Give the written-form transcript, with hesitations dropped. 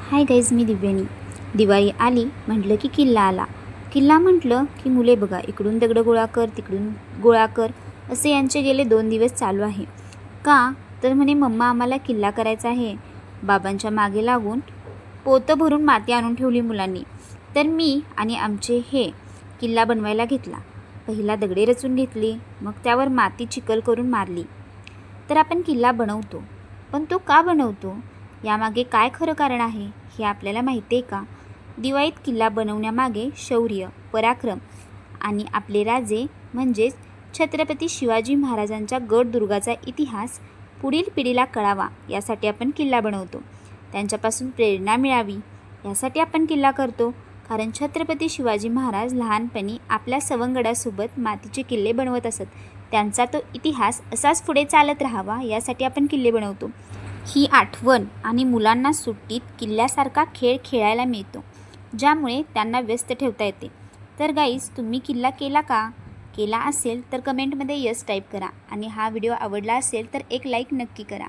Hi guys, मी दिव्यानी. दिवाळी आली म्हटलं की किल्ला आला. किल्ला म्हटलं की मुले बघा, इकडून दगड गोळा कर, तिकडून गोळा कर, असे यांचे गेले 2 दिवस चालू आहे. का तर म्हणे मम्मा आम्हाला किल्ला करायचा आहे. बाबांच्या मागे लागून पोतं भरून माती आणून ठेवली मुलांनी. तर मी आणि आमचे हे किल्ला बनवायला घेतला. पहिला दगडे रचून घेतली, मग त्यावर माती चिखल करून मारली. तर आपण किल्ला बनवतो, पण तो का बनवतो, यामागे काय खरं कारण आहे हे आपल्याला माहिती आहे का? दिवाळीत किल्ला बनवण्यामागे शौर्य, पराक्रम आणि आपले राजे म्हणजेच छत्रपती शिवाजी महाराजांच्या गडदुर्गाचा इतिहास पुढील पिढीला कळावा यासाठी आपण किल्ला बनवतो. त्यांच्यापासून प्रेरणा मिळावी यासाठी आपण किल्ला करतो. कारण छत्रपती शिवाजी महाराज लहानपणी आपल्या सवंगडासोबत मातीचे किल्ले बनवत असत. त्यांचा तो इतिहास असाच पुढे चालत राहावा यासाठी आपण किल्ले बनवतो. ही आठवण आणि मुलांना सुट्टीत किल्ल्यासारखा खेळ खेळायला मिळतो, ज्यामुळे त्यांना व्यस्त ठेवता येते. तर गाईज, तुम्ही किल्ला केला का? केला असेल तर कमेंटमध्ये यस टाईप करा आणि हा व्हिडिओ आवडला असेल तर एक लाईक नक्की करा.